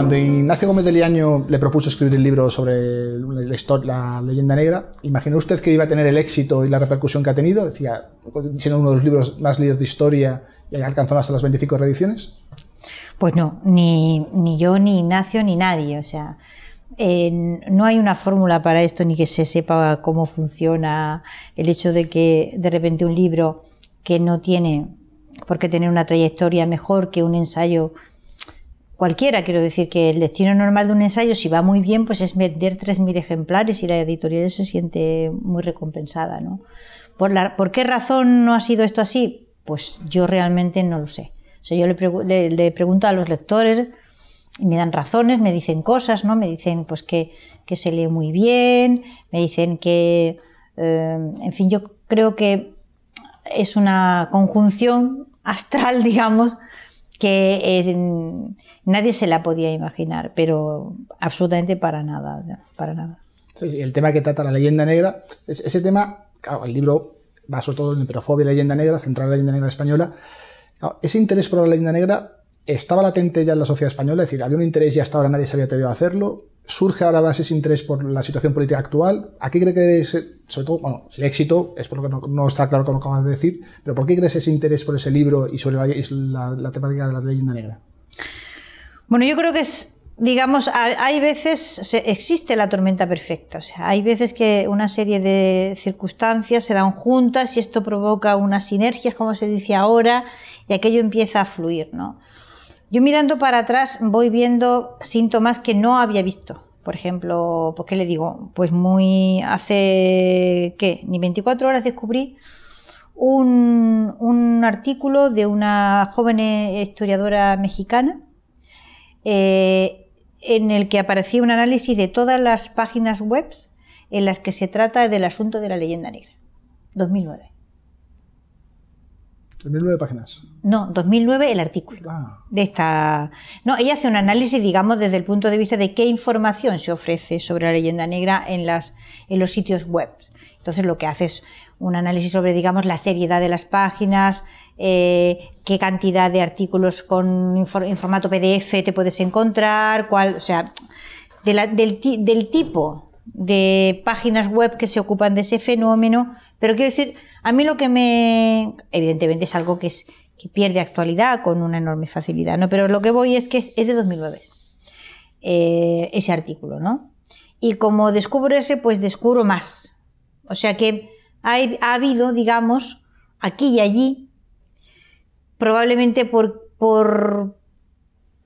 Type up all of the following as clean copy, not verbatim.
Cuando Ignacio Gómez de Liaño le propuso escribir el libro sobre la leyenda negra, ¿imaginó usted que iba a tener el éxito y la repercusión que ha tenido? Decía, siendo uno de los libros más leídos de historia y alcanzando hasta las 25 reediciones. Pues no, ni yo, ni Ignacio, ni nadie. O sea, no hay una fórmula para esto, ni que se sepa cómo funciona el hecho de que de repente un libro que no tiene por qué tener una trayectoria mejor que un ensayo cualquiera. Quiero decir que el destino normal de un ensayo, si va muy bien, pues es vender 3.000 ejemplares y la editorial se siente muy recompensada, ¿no? ¿Por qué razón no ha sido esto así? Pues yo realmente no lo sé. O sea, yo le pregunto a los lectores y me dan razones, me dicen cosas, ¿no? Me dicen pues que se lee muy bien, me dicen que, en fin, yo creo que es una conjunción astral, digamos, que nadie se la podía imaginar, pero absolutamente para nada, para nada. Sí, el tema que trata la leyenda negra, ese tema, claro, el libro va sobre todo en Hiperofobia y leyenda negra, central en la leyenda negra española. Claro, ese interés por la leyenda negra estaba latente ya en la sociedad española, es decir, había un interés y hasta ahora nadie se había atrevido a hacerlo. ¿Surge ahora más ese interés por la situación política actual? ¿A qué cree que sobre todo, bueno, el éxito, es por lo que no está claro como acabas de decir, pero por qué crees ese interés por ese libro y sobre la temática de la leyenda negra? Bueno, yo creo que es, digamos, hay veces, existe la tormenta perfecta, o sea, hay veces que una serie de circunstancias se dan juntas y esto provoca unas sinergias, como se dice ahora, y aquello empieza a fluir, ¿no? Yo mirando para atrás voy viendo síntomas que no había visto. Por ejemplo, ¿por qué le digo? Pues hace, ¿qué? Ni 24 horas descubrí un artículo de una joven historiadora mexicana en el que aparecía un análisis de todas las páginas web en las que se trata del asunto de la leyenda negra. 2009. 2009 páginas. No, 2009 el artículo de esta. No, ella hace un análisis, digamos, desde el punto de vista de qué información se ofrece sobre la leyenda negra en los sitios web. Entonces lo que hace es un análisis sobre, digamos, la seriedad de las páginas, qué cantidad de artículos en formato PDF te puedes encontrar, o sea, del tipo de páginas web que se ocupan de ese fenómeno. Pero quiero decir, a mí lo que evidentemente es algo que pierde actualidad con una enorme facilidad, ¿no? Pero lo que voy es que es de 2009, ese artículo, ¿no? Y como descubro ese, pues descubro más. O sea que ha habido, digamos, aquí y allí, probablemente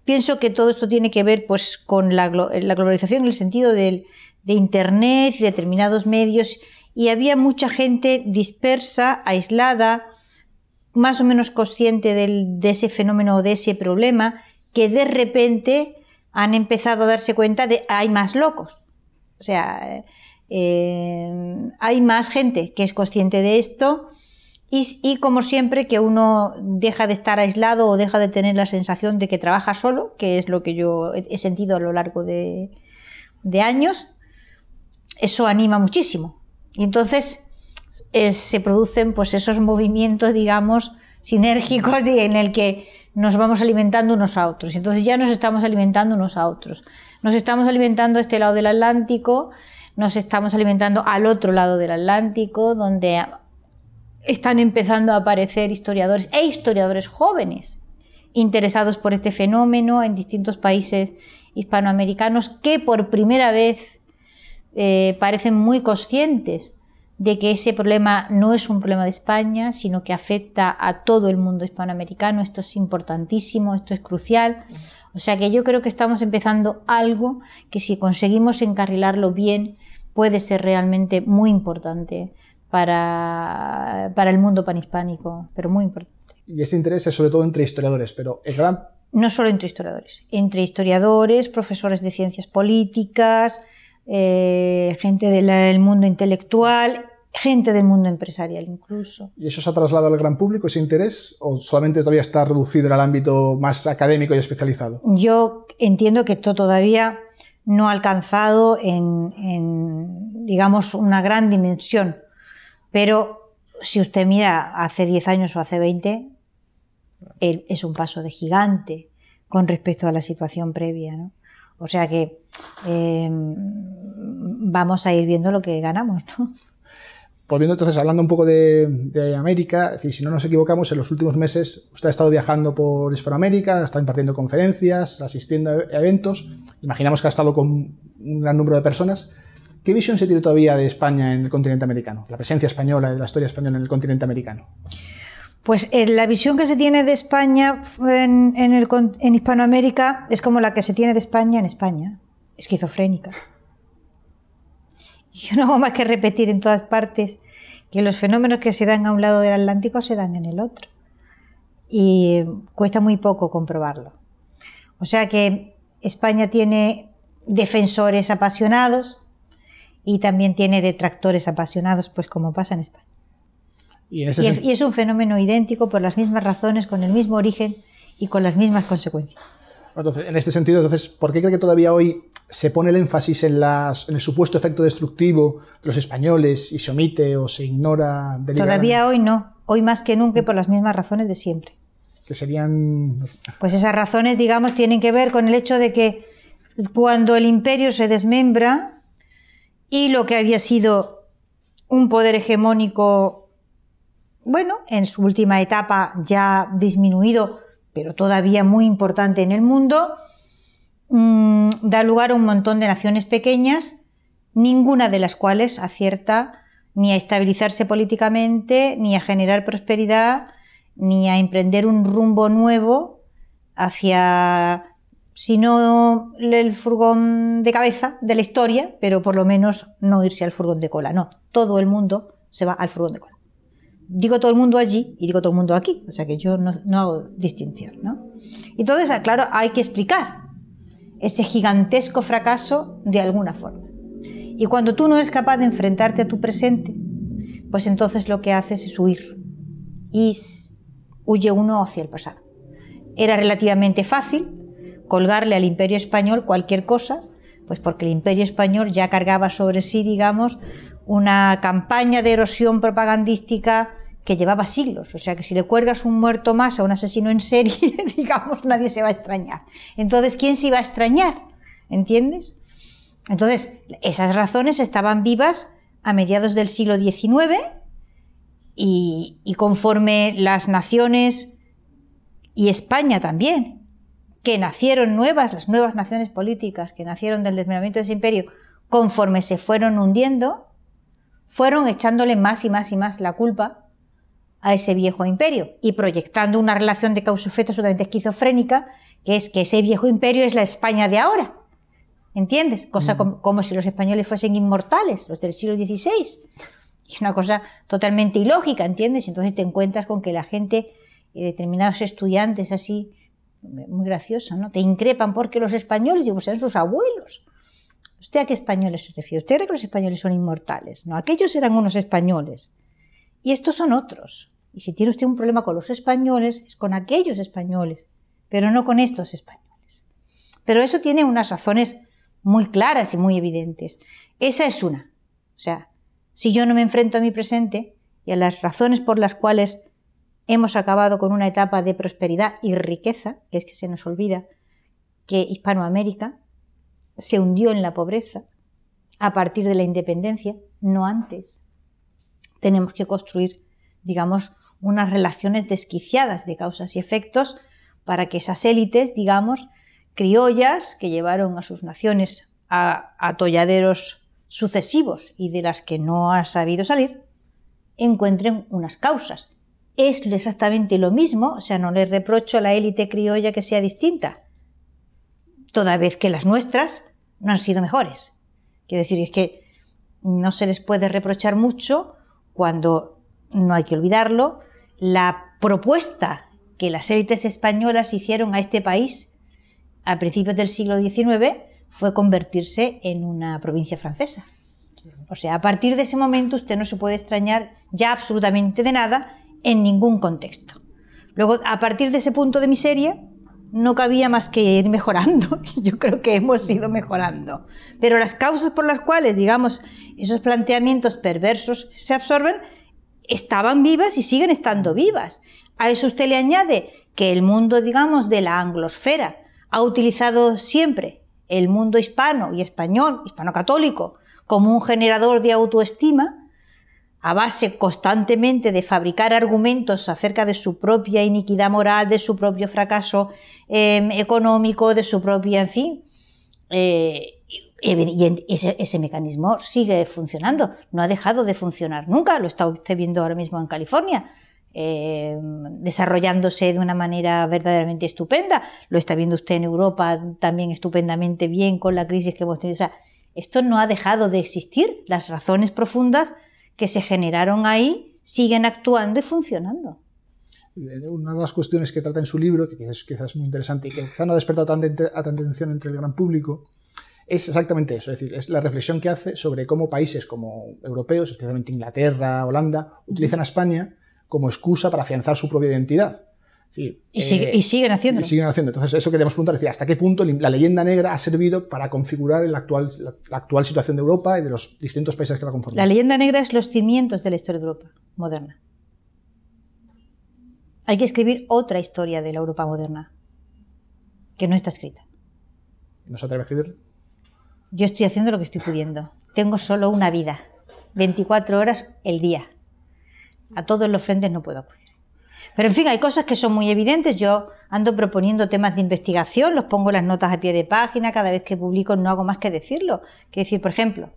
pienso que todo esto tiene que ver pues con la globalización en el sentido de Internet y determinados medios, y había mucha gente dispersa, aislada, más o menos consciente de ese fenómeno o de ese problema, que de repente han empezado a darse cuenta de hay más locos. O sea, hay más gente que es consciente de esto y como siempre que uno deja de estar aislado o deja de tener la sensación de que trabaja solo, que es lo que yo he sentido a lo largo de años, eso anima muchísimo. Y entonces se producen pues esos movimientos, digamos, sinérgicos en el que nos vamos alimentando unos a otros. Entonces ya nos estamos alimentando unos a otros. Nos estamos alimentando a este lado del Atlántico, nos estamos alimentando al otro lado del Atlántico, donde están empezando a aparecer historiadores e historiadores jóvenes interesados por este fenómeno en distintos países hispanoamericanos que por primera vez parecen muy conscientes de que ese problema no es un problema de España, sino que afecta a todo el mundo hispanoamericano. Esto es importantísimo, esto es crucial. O sea que yo creo que estamos empezando algo que, si conseguimos encarrilarlo bien, puede ser realmente muy importante para el mundo panhispánico, pero muy importante. Y ese interés es sobre todo entre historiadores, pero el gran... No solo entre historiadores, profesores de ciencias políticas, gente del mundo intelectual, gente del mundo empresarial incluso. ¿Y eso se ha trasladado al gran público, ese interés, o solamente todavía está reducido al ámbito más académico y especializado? Yo entiendo que esto todavía no ha alcanzado en digamos, una gran dimensión, pero si usted mira hace 10 años o hace 20, es un paso de gigante con respecto a la situación previa, ¿no? O sea que vamos a ir viendo lo que ganamos, ¿no? Volviendo entonces, hablando un poco de América, es decir, si no nos equivocamos, en los últimos meses usted ha estado viajando por Hispanoamérica, ha estado impartiendo conferencias, asistiendo a eventos. Imaginamos que ha estado con un gran número de personas. ¿Qué visión se tiene todavía de España en el continente americano? La presencia española, de la historia española en el continente americano. Pues la visión que se tiene de España en Hispanoamérica es como la que se tiene de España en España, esquizofrénica. Yo no hago más que repetir en todas partes que los fenómenos que se dan a un lado del Atlántico se dan en el otro. Y cuesta muy poco comprobarlo. O sea que España tiene defensores apasionados y también tiene detractores apasionados, pues como pasa en España. Y es un fenómeno idéntico por las mismas razones, con el mismo origen y con las mismas consecuencias. Entonces, en este sentido, ¿por qué cree que todavía hoy se pone el énfasis en el supuesto efecto destructivo de los españoles y se omite o se ignora deliberadamente? Todavía hoy no, hoy más que nunca por las mismas razones de siempre. Que serían... Pues esas razones, digamos, tienen que ver con el hecho de que cuando el imperio se desmembra y lo que había sido un poder hegemónico, bueno, en su última etapa ya disminuido, pero todavía muy importante en el mundo, da lugar a un montón de naciones pequeñas, ninguna de las cuales acierta ni a estabilizarse políticamente, ni a generar prosperidad, ni a emprender un rumbo nuevo hacia, si no el furgón de cabeza de la historia, pero por lo menos no irse al furgón de cola. No, todo el mundo se va al furgón de cola. Digo todo el mundo allí y digo todo el mundo aquí, o sea que yo no hago distinción, ¿no? Entonces, claro, hay que explicar ese gigantesco fracaso de alguna forma. Y cuando tú no eres capaz de enfrentarte a tu presente, pues entonces lo que haces es huir. Y huye uno hacia el pasado. Era relativamente fácil colgarle al Imperio Español cualquier cosa, pues porque el Imperio Español ya cargaba sobre sí, digamos, una campaña de erosión propagandística que llevaba siglos. O sea que si le cuelgas un muerto más a un asesino en serie, digamos, nadie se va a extrañar. Entonces, ¿quién se iba a extrañar? ¿Entiendes? Entonces, esas razones estaban vivas a mediados del siglo XIX y conforme las naciones, y España también, que nacieron las nuevas naciones políticas que nacieron del desmembramiento de ese imperio, conforme se fueron hundiendo, fueron echándole más y más y más la culpa a ese viejo imperio y proyectando una relación de causa-efecto absolutamente esquizofrénica, que es que ese viejo imperio es la España de ahora. ¿Entiendes? Cosa como si los españoles fuesen inmortales, los del siglo XVI. Es una cosa totalmente ilógica, ¿entiendes? Entonces te encuentras con que la gente, determinados estudiantes así, muy gracioso, ¿no? Te increpan porque los españoles, pues eran sus abuelos. ¿Usted a qué españoles se refiere? ¿Usted cree que los españoles son inmortales? No, aquellos eran unos españoles y estos son otros. Y si tiene usted un problema con los españoles, es con aquellos españoles, pero no con estos españoles. Pero eso tiene unas razones muy claras y muy evidentes. Esa es una. O sea, si yo no me enfrento a mi presente y a las razones por las cuales hemos acabado con una etapa de prosperidad y riqueza, que es que se nos olvida que Hispanoamérica se hundió en la pobreza a partir de la independencia, no antes. Tenemos que construir, digamos, unas relaciones desquiciadas de causas y efectos para que esas élites, digamos, criollas que llevaron a sus naciones a atolladeros sucesivos y de las que no ha sabido salir, encuentren unas causas. Es exactamente lo mismo, o sea, no le reprocho a la élite criolla que sea distinta, toda vez que las nuestras no han sido mejores. Quiero decir, es que no se les puede reprochar mucho cuando, no hay que olvidarlo, la propuesta que las élites españolas hicieron a este país a principios del siglo XIX fue convertirse en una provincia francesa. O sea, a partir de ese momento usted no se puede extrañar ya absolutamente de nada en ningún contexto. Luego, a partir de ese punto de miseria, no cabía más que ir mejorando. Yo creo que hemos ido mejorando. Pero las causas por las cuales, digamos, esos planteamientos perversos se absorben, estaban vivas y siguen estando vivas. A eso usted le añade que el mundo, digamos, de la anglosfera ha utilizado siempre el mundo hispano y español, hispano-católico, como un generador de autoestima, a base constantemente de fabricar argumentos acerca de su propia iniquidad moral, de su propio fracaso económico, de su propia, en fin. Y ese mecanismo sigue funcionando, no ha dejado de funcionar nunca, lo está usted viendo ahora mismo en California, desarrollándose de una manera verdaderamente estupenda, lo está viendo usted en Europa también estupendamente bien con la crisis que hemos tenido. O sea, esto no ha dejado de existir, las razones profundas que se generaron ahí siguen actuando y funcionando. Una de las cuestiones que trata en su libro, que quizás es muy interesante y que quizás no ha despertado tanta atención entre el gran público, es exactamente eso, es decir, es la reflexión que hace sobre cómo países como europeos, especialmente Inglaterra, Holanda, utilizan a España como excusa para afianzar su propia identidad. Es decir, y siguen haciendo. Y siguen haciendo. Entonces, eso queríamos preguntar, es decir, ¿hasta qué punto la leyenda negra ha servido para configurar la actual situación de Europa y de los distintos países que la conforman? La leyenda negra es los cimientos de la historia de Europa moderna. Hay que escribir otra historia de la Europa moderna, que no está escrita. ¿No se atreve a escribir? Yo estoy haciendo lo que estoy pudiendo. Tengo solo una vida, 24 horas el día. A todos los frentes no puedo acudir. Pero en fin, hay cosas que son muy evidentes. Yo ando proponiendo temas de investigación, los pongo en las notas a pie de página, cada vez que publico no hago más que decirlo. Quiero decir, por ejemplo,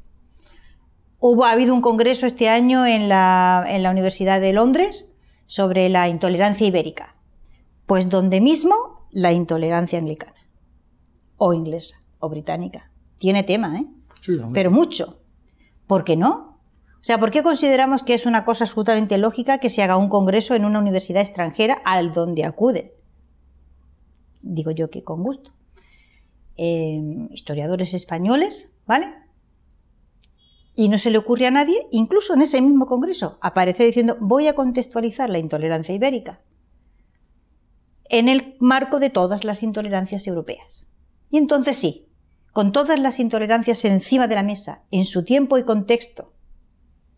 ha habido un congreso este año en la Universidad de Londres sobre la intolerancia ibérica. Pues donde mismo la intolerancia anglicana, o inglesa, o británica. Tiene tema, ¿eh? Sí, no, pero mucho. ¿Por qué no? O sea, ¿por qué consideramos que es una cosa absolutamente lógica que se haga un congreso en una universidad extranjera al donde acuden? Digo yo que con gusto. Historiadores españoles, ¿vale? Y no se le ocurre a nadie, incluso en ese mismo congreso, aparece diciendo voy a contextualizar la intolerancia ibérica en el marco de todas las intolerancias europeas. Y entonces sí, con todas las intolerancias encima de la mesa, en su tiempo y contexto,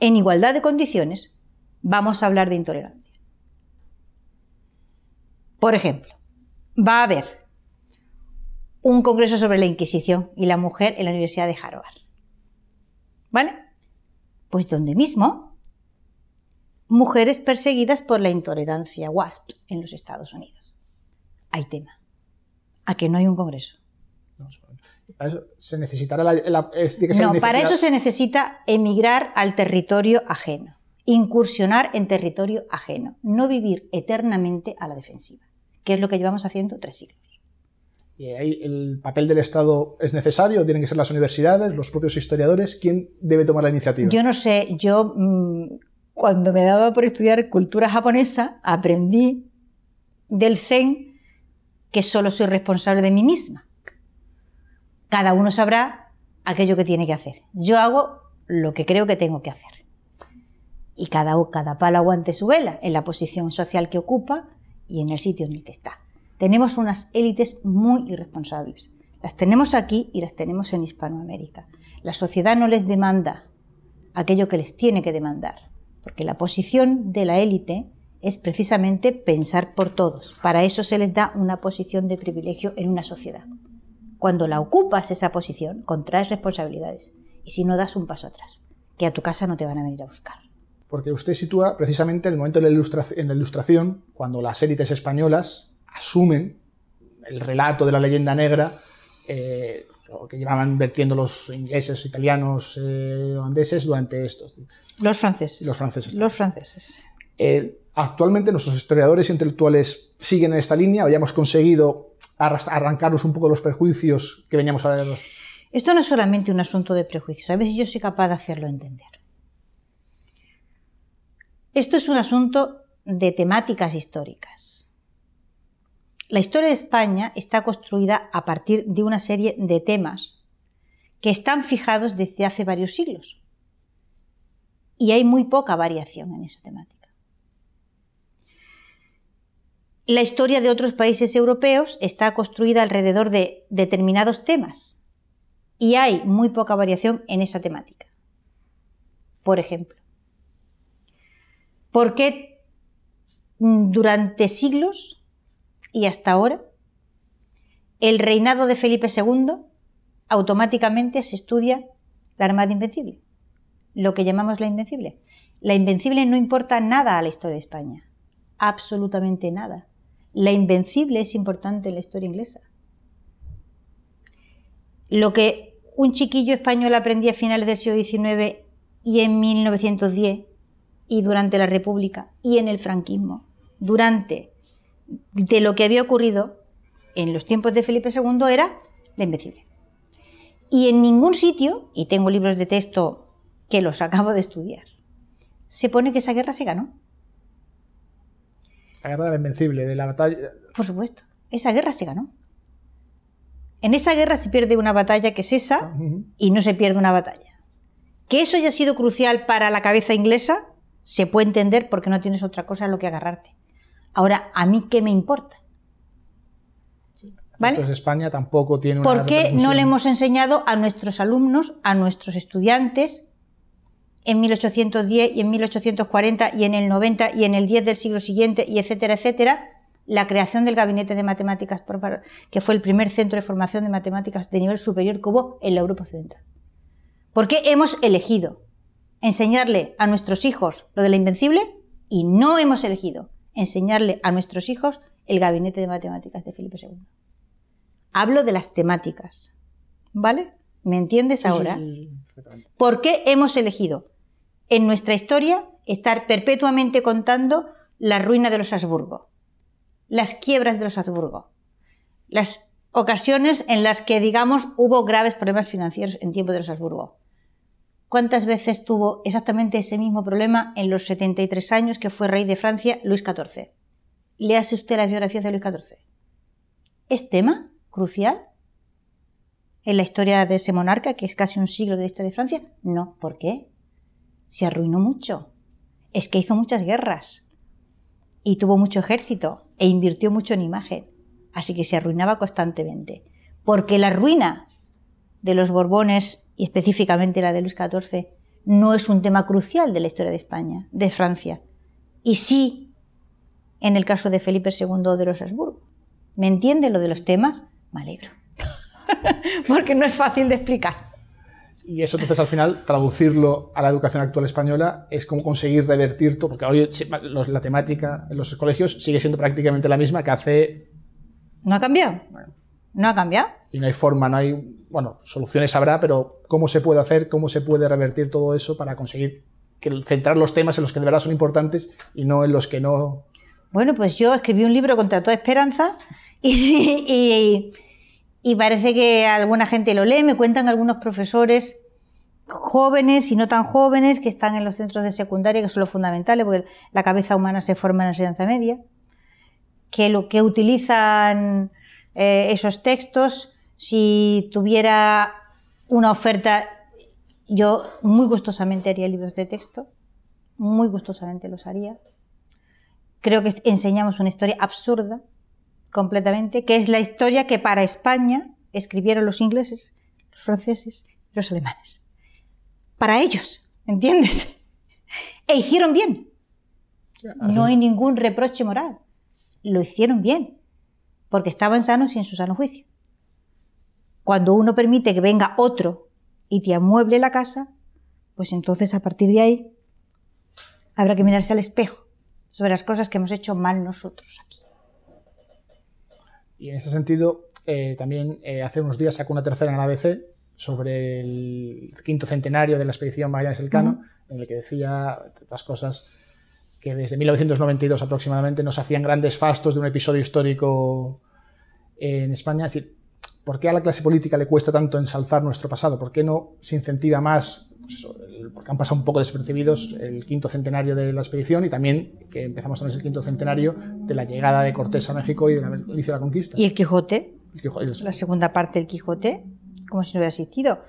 en igualdad de condiciones, vamos a hablar de intolerancia. Por ejemplo, va a haber un congreso sobre la Inquisición y la mujer en la Universidad de Harvard. ¿Vale? Pues donde mismo, mujeres perseguidas por la intolerancia WASP en los Estados Unidos. Hay tema. ¿A que no hay un congreso? Para eso se necesitará para eso se necesita emigrar al territorio ajeno, incursionar en territorio ajeno, no vivir eternamente a la defensiva, que es lo que llevamos haciendo 3 siglos. ¿Y ahí el papel del Estado es necesario? ¿Tienen que ser las universidades, los propios historiadores? ¿Quién debe tomar la iniciativa? Yo no sé, cuando me daba por estudiar cultura japonesa, aprendí del Zen que solo soy responsable de mí misma. Cada uno sabrá aquello que tiene que hacer. Yo hago lo que creo que tengo que hacer. Y cada palo aguante su vela en la posición social que ocupa y en el sitio en el que está. Tenemos unas élites muy irresponsables. Las tenemos aquí y las tenemos en Hispanoamérica. La sociedad no les demanda aquello que les tiene que demandar, porque la posición de la élite es precisamente pensar por todos. Para eso se les da una posición de privilegio en una sociedad. Cuando la ocupas esa posición, contraes responsabilidades. Y si no, das un paso atrás, que a tu casa no te van a venir a buscar. Porque usted sitúa precisamente el momento en la Ilustración, cuando las élites españolas asumen el relato de la leyenda negra, que llevaban vertiendo los ingleses, italianos, holandeses durante estos. Los franceses. Los franceses. Actualmente nuestros historiadores intelectuales siguen en esta línea, o ya hemos conseguido arrancarnos un poco de los prejuicios que veníamos a ver. Esto no es solamente un asunto de prejuicios, a ver si yo soy capaz de hacerlo entender. Esto es un asunto de temáticas históricas. La historia de España está construida a partir de una serie de temas que están fijados desde hace varios siglos. Y hay muy poca variación en esa temática. La historia de otros países europeos está construida alrededor de determinados temas y hay muy poca variación en esa temática. Por ejemplo, ¿por qué durante siglos y hasta ahora el reinado de Felipe II automáticamente se estudia la Armada Invencible, lo que llamamos la Invencible. La Invencible no importa nada a la historia de España, absolutamente nada. La Invencible es importante en la historia inglesa. Lo que un chiquillo español aprendía a finales del siglo XIX y en 1910 y durante la República y en el franquismo, de lo que había ocurrido en los tiempos de Felipe II era la Invencible. Y en ningún sitio, y tengo libros de texto que los acabo de estudiar, se pone que esa guerra se ganó. La guerra de la Invencible, de la batalla... Por supuesto, esa guerra se ganó. En esa guerra se pierde una batalla que es esa y no se pierde una batalla. Que eso haya sido crucial para la cabeza inglesa se puede entender porque no tienes otra cosa a lo que agarrarte. Ahora, ¿a mí qué me importa? ¿Vale? Entonces España tampoco tiene una... ¿Por qué no le hemos enseñado a nuestros alumnos, a nuestros estudiantes, en 1810 y en 1840 y en el 90 y en el 10 del siglo siguiente y etcétera, etcétera, la creación del Gabinete de Matemáticas, que fue el primer centro de formación de matemáticas de nivel superior que hubo en la Europa Occidental? ¿Por qué hemos elegido enseñarle a nuestros hijos lo de la Invencible y no hemos elegido enseñarle a nuestros hijos el Gabinete de Matemáticas de Felipe II? Hablo de las temáticas, ¿vale? ¿Me entiendes ahora? Sí, ¿Por qué hemos elegido en nuestra historia estar perpetuamente contando la ruina de los Habsburgo, las quiebras de los Habsburgo, las ocasiones en las que, digamos, hubo graves problemas financieros en tiempo de los Habsburgo? ¿Cuántas veces tuvo exactamente ese mismo problema en los 73 años que fue rey de Francia Luis XIV? Léase usted las biografías de Luis XIV. ¿Es tema crucial en la historia de ese monarca, que es casi un siglo de la historia de Francia? No. ¿Por qué? Se arruinó mucho. Es que hizo muchas guerras y tuvo mucho ejército e invirtió mucho en imagen. Así que se arruinaba constantemente. Porque la ruina de los Borbones, y específicamente la de Luis XIV, no es un tema crucial de la historia de España, de Francia. Y sí, en el caso de Felipe II de los Habsburgo. ¿Me entiende lo de los temas? Me alegro. Porque no es fácil de explicar. Y eso entonces al final, traducirlo a la educación actual española es como conseguir revertir todo, porque hoy la temática en los colegios sigue siendo prácticamente la misma que hace... ¿No ha cambiado? Bueno, no ha cambiado. Y no hay forma, no hay... Bueno, soluciones habrá, pero ¿cómo se puede hacer? ¿Cómo se puede revertir todo eso para conseguir centrar los temas en los que de verdad son importantes y no en los que no... Bueno, pues yo escribí un libro contra toda esperanza y parece que alguna gente lo lee. Me cuentan algunos profesores jóvenes y no tan jóvenes que están en los centros de secundaria, que son los fundamentales, porque la cabeza humana se forma en la enseñanza media, que utilizan esos textos. Si tuviera una oferta, yo muy gustosamente haría libros de texto, muy gustosamente los haría. Creo que enseñamos una historia absurda, completamente, que es la historia que para España escribieron los ingleses, los franceses y los alemanes. Para ellos, ¿entiendes? E hicieron bien. No hay ningún reproche moral. Lo hicieron bien, porque estaban sanos y en su sano juicio. Cuando uno permite que venga otro y te amueble la casa, pues entonces a partir de ahí habrá que mirarse al espejo sobre las cosas que hemos hecho mal nosotros aquí. Y en ese sentido, también hace unos días sacó una tercera en la ABC sobre el 5º centenario de la expedición Magallanes-Elcano, en el que decía, entre otras cosas, que desde 1992 aproximadamente nos hacían grandes fastos de un episodio histórico en España. Es decir, ¿por qué a la clase política le cuesta tanto ensalzar nuestro pasado? ¿Por qué no se incentiva más? Pues eso, porque han pasado un poco despercibidos el 5º centenario de la expedición y también que empezamos a ver el 5º centenario de la llegada de Cortés a México y del inicio de la conquista. ¿Y el Quijote? La segunda parte del Quijote, como si no hubiera existido.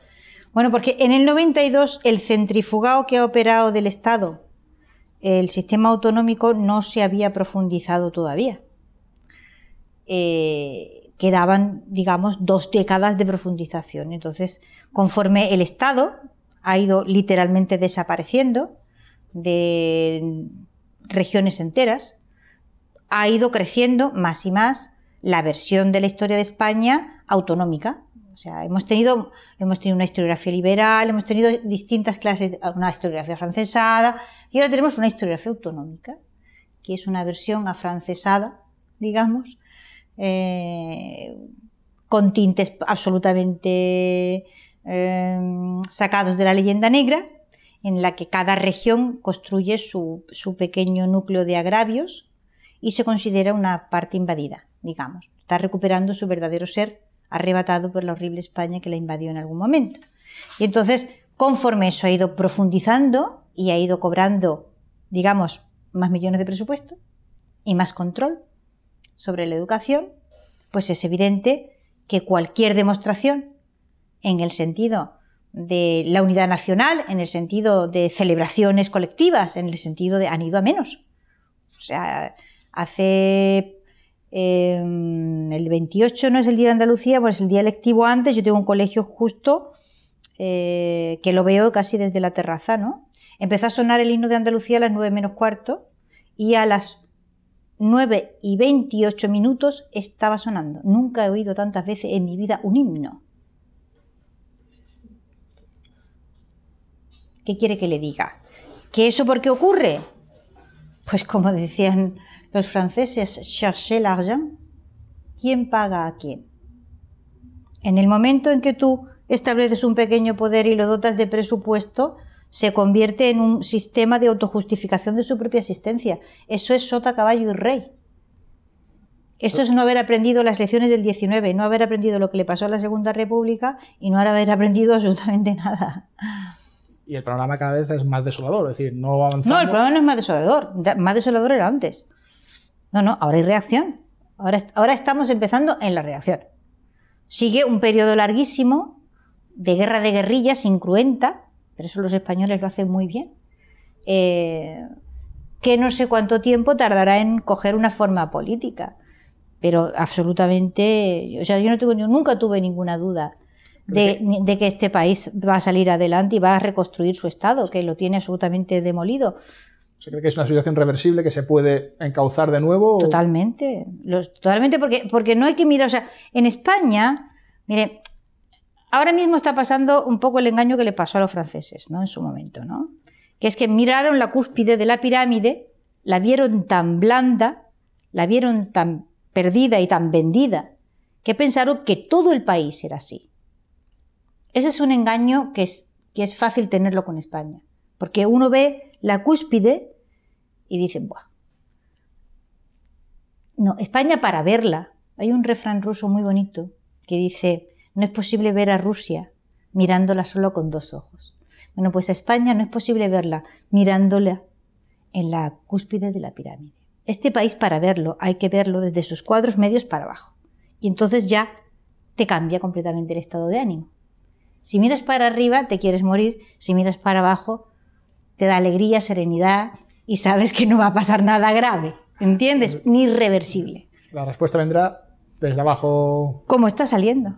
Bueno, porque en el 92 el centrifugado que ha operado del Estado, el sistema autonómico, no se había profundizado todavía. Quedaban, digamos, 2 décadas de profundización. Entonces, conforme el Estado ha ido literalmente desapareciendo de regiones enteras, ha ido creciendo más y más la versión de la historia de España autonómica. O sea, hemos tenido una historiografía liberal, hemos tenido distintas clases, una historiografía afrancesada, y ahora tenemos una historiografía autonómica, que es una versión afrancesada, digamos, con tintes absolutamente sacados de la leyenda negra, en la que cada región construye su pequeño núcleo de agravios y se considera una parte invadida, digamos. Está recuperando su verdadero ser, arrebatado por la horrible España que la invadió en algún momento. Y entonces, conforme eso ha ido profundizando y ha ido cobrando, digamos, más millones de presupuesto y más control sobre la educación, pues es evidente que cualquier demostración en el sentido de la unidad nacional, en el sentido de celebraciones colectivas, en el sentido de han ido a menos. O sea, hace el 28 no es el Día de Andalucía, pues es el día lectivo antes. Yo tengo un colegio justo que lo veo casi desde la terraza, ¿no? Empezó a sonar el himno de Andalucía a las 9 menos cuarto y a las 9:28 estaba sonando. Nunca he oído tantas veces en mi vida un himno. ¿Qué quiere que le diga? ¿Que eso por qué ocurre? Pues como decían los franceses, chercher l'argent. ¿Quién paga a quién? En el momento en que tú estableces un pequeño poder y lo dotas de presupuesto, se convierte en un sistema de autojustificación de su propia existencia. Eso es sota, caballo y rey. Esto es no haber aprendido las lecciones del 19, no haber aprendido lo que le pasó a la Segunda República y no haber aprendido absolutamente nada. Y el panorama cada vez es más desolador, es decir, no avanzamos. No, el panorama no es más desolador era antes. No, ahora hay reacción. Ahora estamos empezando en la reacción. Sigue un periodo larguísimo de guerra de guerrillas incruenta, pero eso los españoles lo hacen muy bien, que no sé cuánto tiempo tardará en coger una forma política, pero absolutamente, o sea, yo nunca tuve ninguna duda de que este país va a salir adelante y va a reconstruir su estado, que lo tiene absolutamente demolido. ¿Se cree que es una situación reversible que se puede encauzar de nuevo? Totalmente, totalmente, porque no hay que mirar, o sea, en España, mire, ahora mismo está pasando un poco el engaño que le pasó a los franceses, ¿no? En su momento, ¿no? Que es que miraron la cúspide de la pirámide, la vieron tan blanda, la vieron tan perdida y tan vendida, que pensaron que todo el país era así. Ese es un engaño que es fácil tenerlo con España, porque uno ve la cúspide y dice, ¡buah! No, España para verla. Hay un refrán ruso muy bonito que dice, no es posible ver a Rusia mirándola solo con dos ojos. Bueno, pues a España no es posible verla mirándola en la cúspide de la pirámide. Este país para verlo hay que verlo desde sus cuadros medios para abajo. Y entonces ya te cambia completamente el estado de ánimo. Si miras para arriba te quieres morir, si miras para abajo te da alegría, serenidad y sabes que no va a pasar nada grave, ¿entiendes? Ni irreversible. La respuesta vendrá desde abajo. ¿Cómo está saliendo?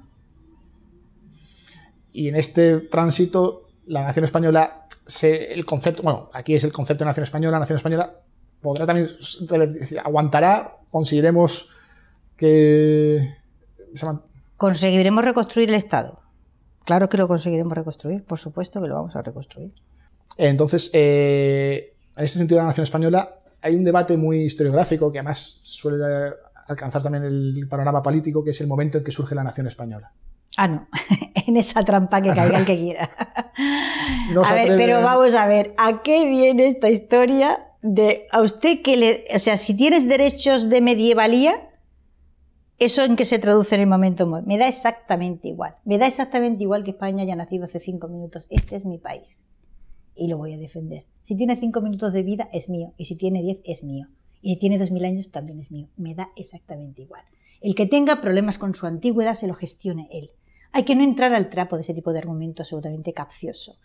Y en este tránsito, la nación española, el concepto, bueno, aquí es el concepto de nación española podrá también, aguantará, conseguiremos que... Conseguiremos reconstruir el Estado. Claro que lo conseguiremos reconstruir, por supuesto que lo vamos a reconstruir. Entonces, en este sentido de la nación española, hay un debate muy historiográfico que además suele alcanzar también el panorama político, que es el momento en que surge la nación española. Ah, no, en esa trampa que caiga el que quiera. A ver, pero vamos a ver, ¿a qué viene esta historia de a usted que o sea, si tienes derechos de medievalía, ¿eso en qué se traduce en el momento? Me da exactamente igual. Me da exactamente igual que España haya nacido hace 5 minutos. Este es mi país y lo voy a defender. Si tiene 5 minutos de vida, es mío. Y si tiene 10, es mío. Y si tiene 2000 años, también es mío. Me da exactamente igual. El que tenga problemas con su antigüedad se lo gestione él. Hay que no entrar al trapo de ese tipo de argumento absolutamente capcioso.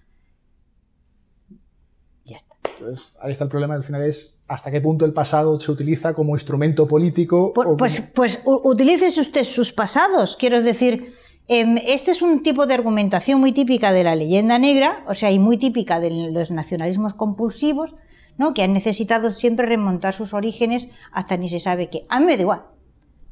Ya está. Entonces, ahí está el problema, al final es hasta qué punto el pasado se utiliza como instrumento político. Pues utilícese usted sus pasados. Quiero decir, este es un tipo de argumentación muy típica de la leyenda negra, o sea, y muy típica de los nacionalismos compulsivos, ¿no? Que han necesitado siempre remontar sus orígenes hasta ni se sabe qué. A mí me da igual.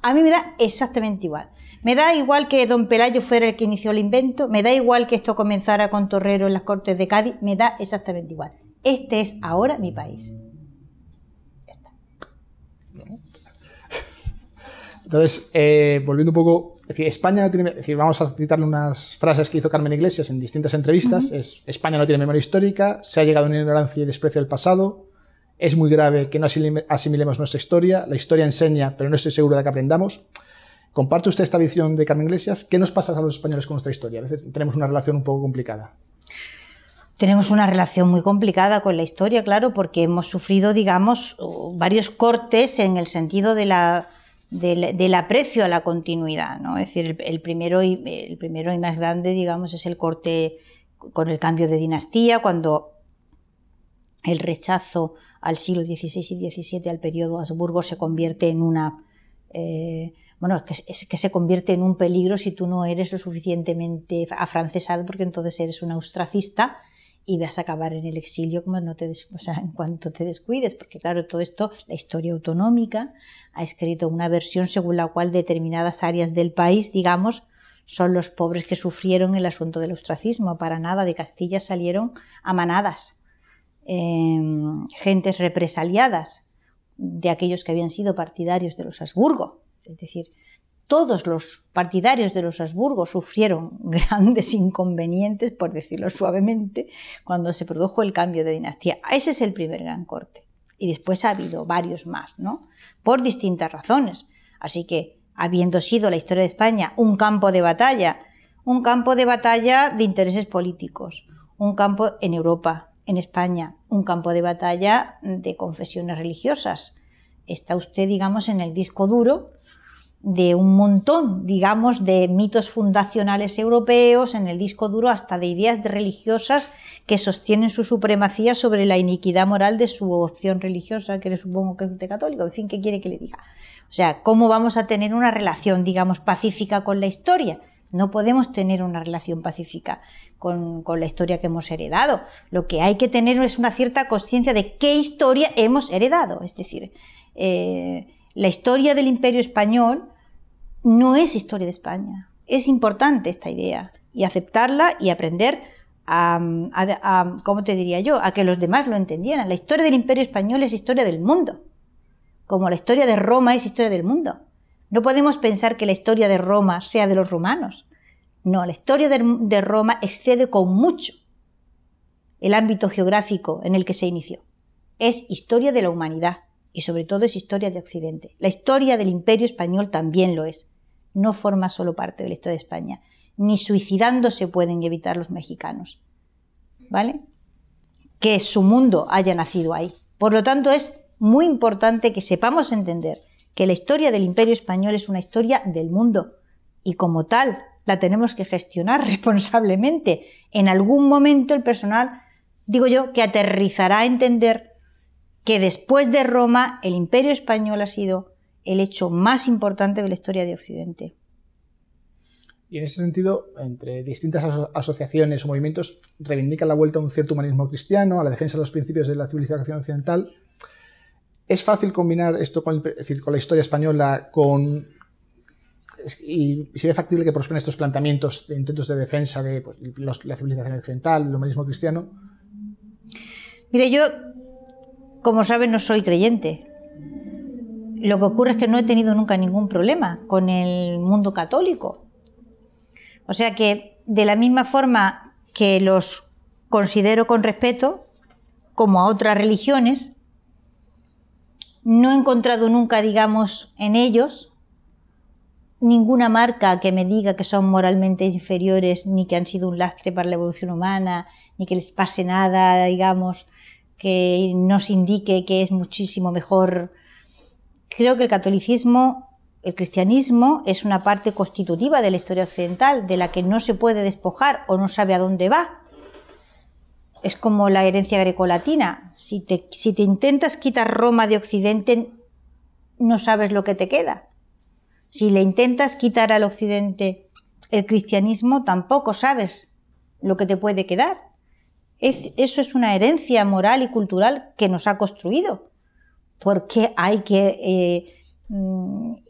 A mí me da exactamente igual. Me da igual que don Pelayo fuera el que inició el invento, me da igual que esto comenzara con Torrero en las Cortes de Cádiz, me da exactamente igual. Este es ahora mi país. Ya está. Entonces, volviendo un poco, es decir, España no tiene, es decir, vamos a citarle unas frases que hizo Carmen Iglesias en distintas entrevistas. España no tiene memoria histórica, se ha llegado a una ignorancia y desprecio del pasado, es muy grave que no asimilemos nuestra historia, la historia enseña, pero no estoy seguro de que aprendamos. ¿Comparte usted esta visión de Carmen Iglesias? ¿Qué nos pasa a los españoles con nuestra historia? A veces tenemos una relación un poco complicada. Tenemos una relación muy complicada con la historia, claro, porque hemos sufrido, digamos, varios cortes en el sentido del aprecio a la continuidad, ¿no? Es decir, el primero y más grande, digamos, es el corte con el cambio de dinastía, cuando el rechazo al siglo XVI y XVII, al periodo Habsburgo, se convierte en una... que se convierte en un peligro si tú no eres lo suficientemente afrancesado, porque entonces eres un austracista y vas a acabar en el exilio en cuanto te descuides, porque claro, todo esto, la historia autonómica ha escrito una versión según la cual determinadas áreas del país, digamos, son los pobres que sufrieron el asunto del ostracismo. Para nada, de Castilla salieron a manadas, gentes represaliadas de aquellos que habían sido partidarios de los Habsburgo, es decir, todos los partidarios de los Habsburgo sufrieron grandes inconvenientes, por decirlo suavemente, cuando se produjo el cambio de dinastía. Ese es el primer gran corte. Y después ha habido varios más, ¿no? Por distintas razones. Así que, habiendo sido la historia de España un campo de batalla de intereses políticos, un campo en Europa, en España, un campo de batalla de confesiones religiosas. Está usted, digamos, en el disco duro de un montón, digamos, de mitos fundacionales europeos, en el disco duro hasta de ideas religiosas que sostienen su supremacía sobre la iniquidad moral de su opción religiosa, que supongo que es usted católico. En fin, ¿qué quiere que le diga? O sea, ¿cómo vamos a tener una relación, digamos, pacífica con la historia? No podemos tener una relación pacífica con la historia que hemos heredado. Lo que hay que tener es una cierta conciencia de qué historia hemos heredado. Es decir, la historia del Imperio Español no es historia de España. Es importante esta idea y aceptarla y aprender ¿cómo te diría yo?, a que los demás lo entendieran. La historia del Imperio Español es historia del mundo, como la historia de Roma es historia del mundo. No podemos pensar que la historia de Roma sea de los romanos. No, la historia de Roma excede con mucho el ámbito geográfico en el que se inició. Es historia de la humanidad y sobre todo es historia de Occidente. La historia del Imperio Español también lo es. No forma solo parte de la historia de España. Ni suicidándose pueden evitar los mexicanos, ¿vale?, que su mundo haya nacido ahí. Por lo tanto, es muy importante que sepamos entender que la historia del Imperio Español es una historia del mundo y como tal la tenemos que gestionar responsablemente. En algún momento el personal, digo yo, que aterrizará a entender que después de Roma el Imperio Español ha sido el hecho más importante de la historia de Occidente. Y en ese sentido, entre distintas asociaciones o movimientos, reivindican la vuelta a un cierto humanismo cristiano, a la defensa de los principios de la civilización occidental. ¿Es fácil combinar esto con la historia española y si es factible que prosperen estos planteamientos de intentos de defensa de la civilización occidental, el humanismo cristiano? Mire, yo, como saben, no soy creyente. Lo que ocurre es que no he tenido nunca ningún problema con el mundo católico. O sea que, de la misma forma que los considero con respeto, como a otras religiones, no he encontrado nunca, digamos, en ellos ninguna marca que me diga que son moralmente inferiores, ni que han sido un lastre para la evolución humana, ni que les pase nada, digamos, que nos indique que es muchísimo mejor. Creo que el catolicismo, el cristianismo, es una parte constitutiva de la historia occidental, de la que no se puede despojar o no sabe a dónde va. Es como la herencia grecolatina. Si te intentas quitar Roma de Occidente, no sabes lo que te queda. Si le intentas quitar al Occidente el cristianismo, tampoco sabes lo que te puede quedar. Eso es una herencia moral y cultural que nos ha construido. ¿Por qué hay que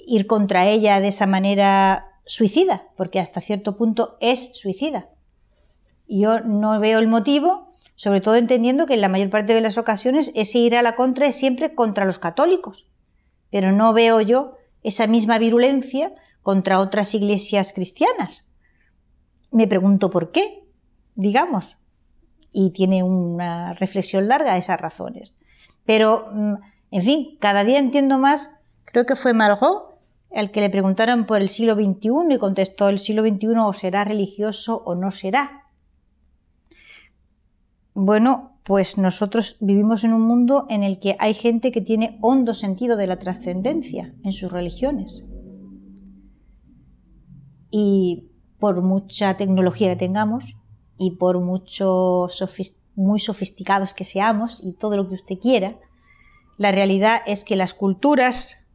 ir contra ella de esa manera suicida, porque hasta cierto punto es suicida. Yo no veo el motivo, sobre todo entendiendo que en la mayor parte de las ocasiones ese ir a la contra es siempre contra los católicos, pero no veo yo esa misma virulencia contra otras iglesias cristianas. Me pregunto por qué, digamos, y tiene una reflexión larga a esas razones. Pero, en fin, cada día entiendo más, creo que fue Malraux, al que le preguntaron por el siglo XXI y contestó: el siglo XXI o será religioso o no será. Bueno, pues nosotros vivimos en un mundo en el que hay gente que tiene hondo sentido de la trascendencia en sus religiones. Y por mucha tecnología que tengamos y por muy sofisticados que seamos y todo lo que usted quiera, la realidad es que las culturas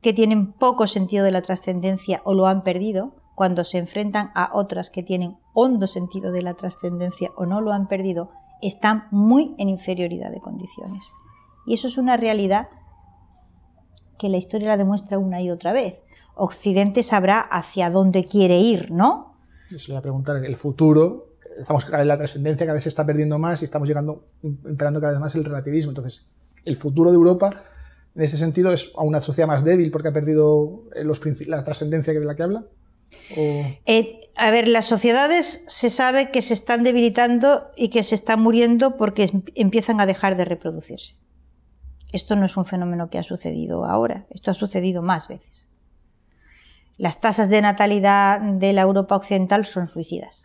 que tienen poco sentido de la trascendencia o lo han perdido, cuando se enfrentan a otras que tienen hondo sentido de la trascendencia o no lo han perdido, están muy en inferioridad de condiciones. Y eso es una realidad que la historia la demuestra una y otra vez. Occidente sabrá hacia dónde quiere ir, ¿no? Eso le voy a preguntar, el futuro, estamos cada vez la trascendencia cada vez se está perdiendo más y estamos imperando cada vez más el relativismo. Entonces, el futuro de Europa, en este sentido, es a una sociedad más débil porque ha perdido la trascendencia de la que habla. A ver, las sociedades se sabe que se están debilitando y que se están muriendo porque empiezan a dejar de reproducirse. Esto no es un fenómeno que ha sucedido ahora, esto ha sucedido más veces. Las tasas de natalidad de la Europa occidental son suicidas.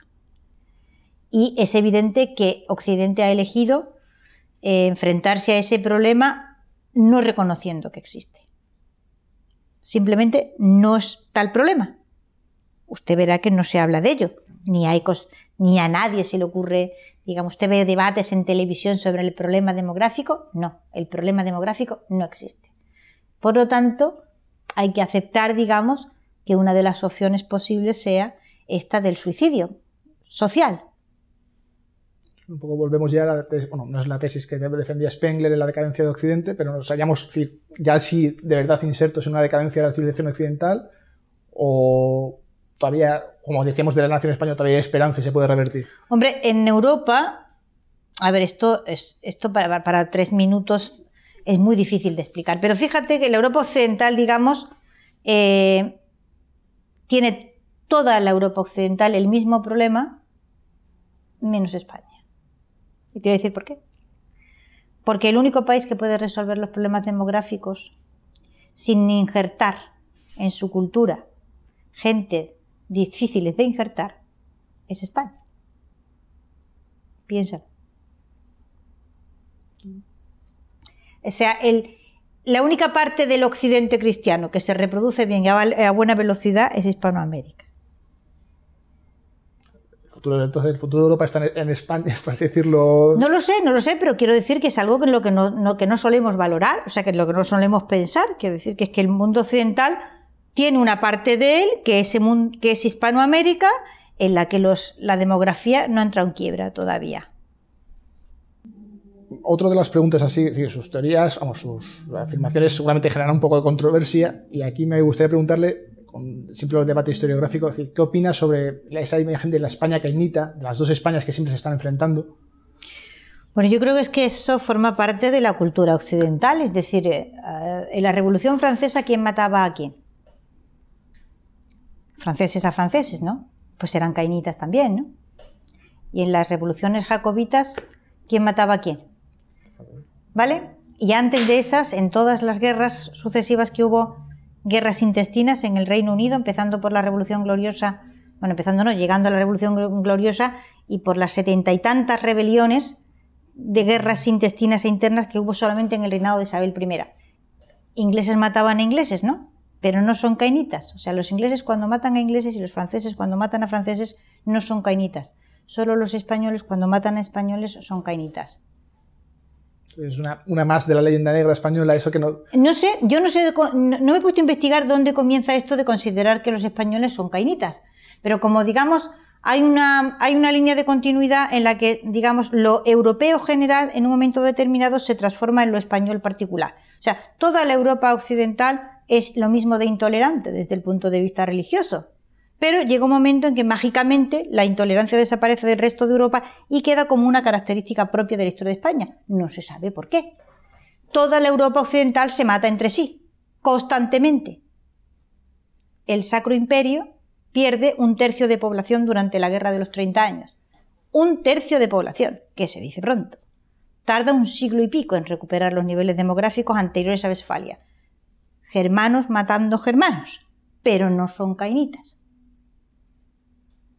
Y es evidente que Occidente ha elegido enfrentarse a ese problema no reconociendo que existe. Simplemente no es tal problema. Usted verá que no se habla de ello, ni a nadie se le ocurre, digamos, usted ve debates en televisión sobre el problema demográfico. No, el problema demográfico no existe. Por lo tanto, hay que aceptar, digamos, que una de las opciones posibles sea esta del suicidio social. Un poco volvemos ya a la tesis, bueno, no es la tesis que defendía Spengler en la decadencia de Occidente, pero nos hallamos ya sí de verdad insertos en una decadencia de la civilización occidental, o todavía, como decíamos de la nación española, todavía hay esperanza y se puede revertir. Hombre, en Europa, a ver, esto para 3 minutos es muy difícil de explicar, pero fíjate que la Europa occidental, digamos, tiene toda la Europa occidental el mismo problema, menos España. Y te voy a decir por qué. Porque el único país que puede resolver los problemas demográficos sin injertar en su cultura gente difíciles de injertar es España. Piénsalo. O sea, la única parte del occidente cristiano que se reproduce bien y a buena velocidad es Hispanoamérica. Entonces, el futuro de Europa está en España, por así decirlo. No lo sé, pero quiero decir que es algo en lo que no solemos valorar, o sea, que es lo que no solemos pensar. Quiero decir que es que el mundo occidental tiene una parte de él, que es Hispanoamérica, en la que la demografía no ha entrado en quiebra todavía. Otra de las preguntas así, es decir, sus teorías, sus afirmaciones seguramente generan un poco de controversia, y aquí me gustaría preguntarle, con simple debate historiográfico, es decir, ¿qué opina sobre esa imagen de la España cainita, de las dos Españas que siempre se están enfrentando? Bueno, yo creo que es que eso forma parte de la cultura occidental, es decir, en la Revolución Francesa, ¿quién mataba a quién? Franceses a franceses, ¿no? Pues eran cainitas también, ¿no? Y en las revoluciones jacobitas, ¿quién mataba a quién? ¿Vale? Y antes de esas, en todas las guerras sucesivas que hubo, guerras intestinas en el Reino Unido, empezando por la Revolución Gloriosa, llegando a la Revolución Gloriosa, y por las 70 y tantas rebeliones de guerras intestinas e internas que hubo solamente en el reinado de Isabel I. Ingleses mataban a ingleses, ¿no? Pero no son cainitas. O sea, los ingleses cuando matan a ingleses y los franceses cuando matan a franceses no son cainitas. Solo los españoles cuando matan a españoles son cainitas. Es una más de la leyenda negra española, eso que no... No sé, yo no sé, no me he puesto a investigar dónde comienza esto de considerar que los españoles son cainitas. Pero como digamos, hay una línea de continuidad en la que, digamos, lo europeo general en un momento determinado se transforma en lo español particular. O sea, toda la Europa occidental es lo mismo de intolerante desde el punto de vista religioso, Pero llega un momento en que mágicamente la intolerancia desaparece del resto de Europa y queda como una característica propia de la historia de España. No se sabe por qué. Toda la Europa occidental se mata entre sí, constantemente. El Sacro Imperio pierde 1/3 de población durante la Guerra de los 30 años. 1/3 de población, que se dice pronto. Tarda un siglo y pico en recuperar los niveles demográficos anteriores a Westfalia. Germanos matando germanos, pero no son cainitas,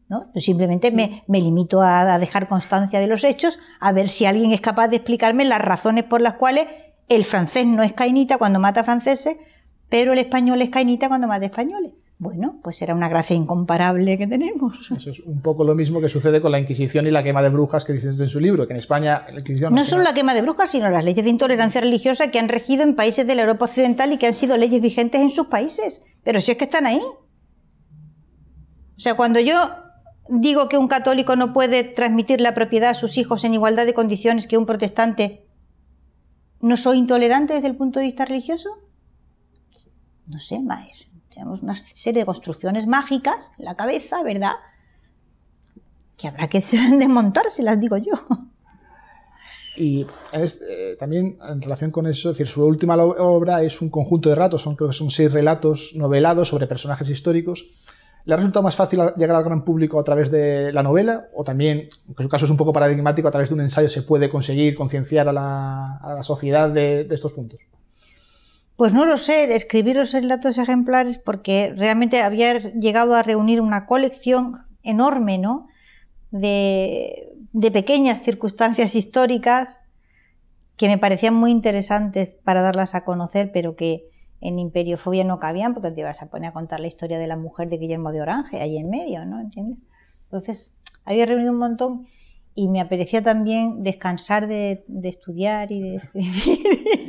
¿no? Yo simplemente me limito a dejar constancia de los hechos, a ver si alguien es capaz de explicarme las razones por las cuales el francés no es cainita cuando mata franceses, pero el español es cainita cuando mata españoles. Bueno, pues será una gracia incomparable que tenemos. Eso es un poco lo mismo que sucede con la Inquisición y la quema de brujas que dices en su libro, que en España la Inquisición... No solo la quema de brujas, sino las leyes de intolerancia religiosa que han regido en países de la Europa occidental y que han sido leyes vigentes en sus países. Pero si es que están ahí. O sea, cuando yo digo que un católico no puede transmitir la propiedad a sus hijos en igualdad de condiciones que un protestante, ¿no soy intolerante desde el punto de vista religioso? No sé, más. Tenemos una serie de construcciones mágicas en la cabeza, ¿verdad? Que habrá que desmontárselas, digo yo. Y también en relación con eso, es decir, su última obra es un conjunto de relatos, creo que son 6 relatos novelados sobre personajes históricos. ¿Le ha resultado más fácil llegar al gran público a través de la novela? ¿O también, en su caso es un poco paradigmático, a través de un ensayo se puede conseguir concienciar a la sociedad de estos puntos? Pues no lo sé, escribir los relatos ejemplares, porque realmente había llegado a reunir una colección enorme, ¿no?, de pequeñas circunstancias históricas que me parecían muy interesantes para darlas a conocer, pero que en Imperiofobia no cabían, porque te ibas a poner a contar la historia de la mujer de Guillermo de Orange, ahí en medio, ¿no? ¿Entiendes? Entonces, había reunido un montón y me apetecía también descansar de estudiar y de escribir.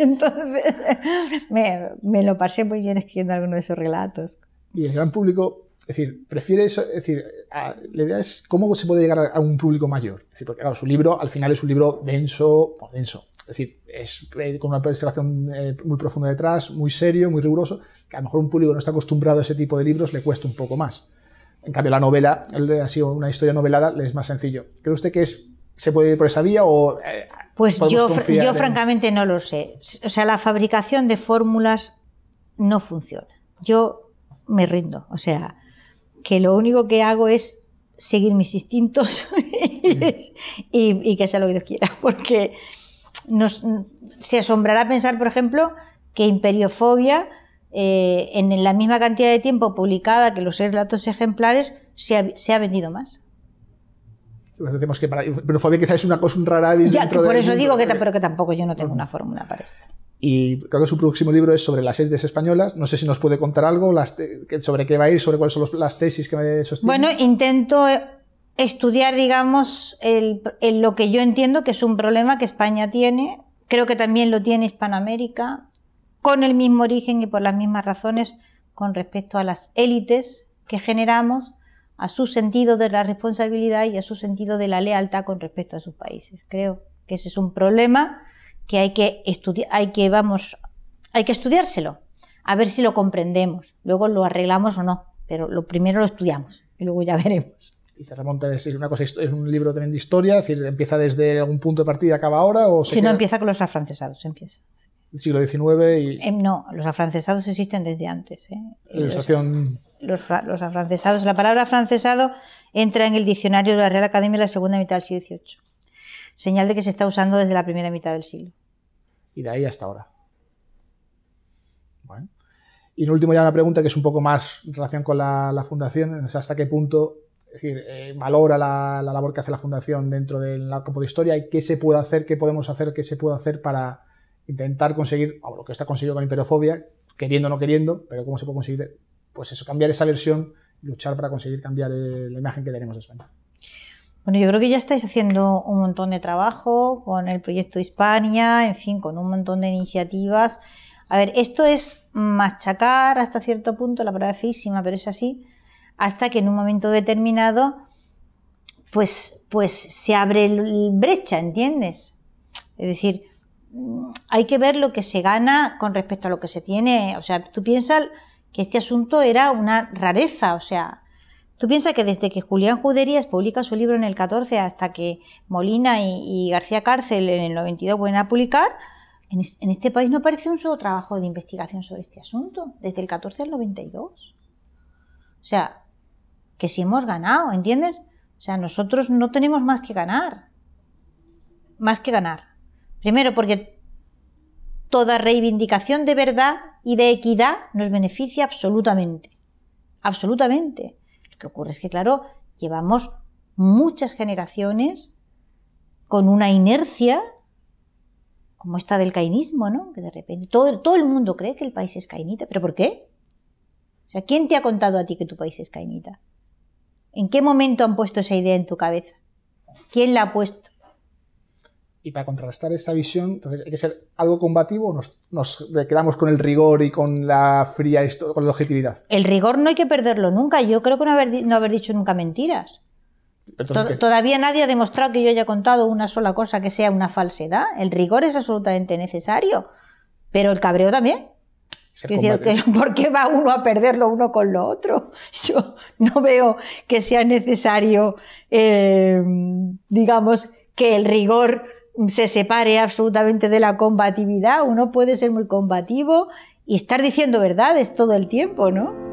Entonces, me lo pasé muy bien escribiendo algunos de esos relatos. Y el gran público, es decir, prefiere eso, es decir, la idea es cómo se puede llegar a un público mayor. Es decir, porque claro, su libro al final es un libro denso, es decir, es con una investigación muy profunda detrás, muy serio, muy riguroso, que a lo mejor un público no está acostumbrado a ese tipo de libros le cuesta un poco más. En cambio, la novela, ha sido una historia novelada, le es más sencillo. ¿Cree usted que se puede ir por esa vía o...? Pues yo francamente no lo sé. O sea, la fabricación de fórmulas no funciona. Yo me rindo. O sea, que lo único que hago es seguir mis instintos y que sea lo que Dios quiera. Porque se asombrará pensar, por ejemplo, que Imperiofobia, en la misma cantidad de tiempo publicada que los 6 relatos ejemplares, se ha vendido más. Pues decimos que Imperiofobia quizás es una cosa rara avis dentro por del eso mundo, digo pero que tampoco yo no tengo una fórmula para esto. Y creo que su próximo libro es sobre las élites españolas. No sé si nos puede contar algo sobre qué va a ir, sobre cuáles son las tesis que sostienen. Bueno, intento estudiar, digamos, lo que yo entiendo que es un problema que España tiene. Creo que también lo tiene Hispanoamérica, con el mismo origen y por las mismas razones con respecto a las élites que generamos, a su sentido de la responsabilidad y a su sentido de la lealtad con respecto a sus países. Creo que ese es un problema que hay que estudiárselo, a ver si lo comprendemos. Luego lo arreglamos o no, pero lo primero lo estudiamos y luego ya veremos. ¿Y se remonta es una cosa, es un libro también de historia? Es decir, ¿empieza desde algún punto de partida y acaba ahora? ¿O no, empieza con los afrancesados, empieza. El siglo XIX y... No, los afrancesados existen desde antes. La ilustración... Los afrancesados, la palabra afrancesado entra en el diccionario de la Real Academia en la segunda mitad del siglo XVIII. Señal de que se está usando desde la primera mitad del siglo. Y de ahí hasta ahora. Bueno. Y en último ya una pregunta que es un poco más en relación con la fundación, o sea, hasta qué punto, es decir, valora la labor que hace la fundación dentro del campo de historia y qué se puede hacer, qué podemos hacer, qué se puede hacer para intentar conseguir, lo que está conseguido con Imperiofobia, queriendo o no queriendo, pero cómo se puede conseguir, pues eso, cambiar esa versión, luchar para conseguir cambiar la imagen que tenemos de España. Bueno, yo creo que ya estáis haciendo un montón de trabajo con el proyecto Hispania, en fin, con un montón de iniciativas. A ver, esto es machacar hasta cierto punto, la palabra es feísima, pero es así, hasta que en un momento determinado pues se abre brecha, ¿entiendes? Es decir, hay que ver lo que se gana con respecto a lo que se tiene. O sea, tú piensas que este asunto era una rareza, o sea, Tú piensas que desde que Julián Juderías publica su libro en el 14 hasta que Molina y García Cárcel en el 92 vuelven a publicar, en este país no aparece un solo trabajo de investigación sobre este asunto, desde el 14 al 92. O sea, que si hemos ganado, ¿entiendes? O sea, nosotros no tenemos más que ganar. Más que ganar. Primero, porque toda reivindicación de verdad y de equidad nos beneficia absolutamente. Absolutamente. Lo que ocurre es que, claro, llevamos muchas generaciones con una inercia como esta del cainismo, ¿no? Que de repente todo el mundo cree que el país es cainita. ¿Pero por qué? O sea, ¿quién te ha contado a ti que tu país es cainita? ¿En qué momento han puesto esa idea en tu cabeza? ¿Quién la ha puesto? Y para contrarrestar esa visión, entonces hay que ser algo combativo o nos quedamos con el rigor y con la fría, con la objetividad. El rigor no hay que perderlo nunca. Yo creo que no haber dicho nunca mentiras. Entonces, todavía nadie ha demostrado que yo haya contado una sola cosa que sea una falsedad. El rigor es absolutamente necesario, pero el cabreo también. ¿Por qué va uno a perderlo uno con lo otro? Yo no veo que sea necesario, digamos, que el rigor se separe absolutamente de la combatividad. Uno puede ser muy combativo y estar diciendo verdades todo el tiempo, ¿no?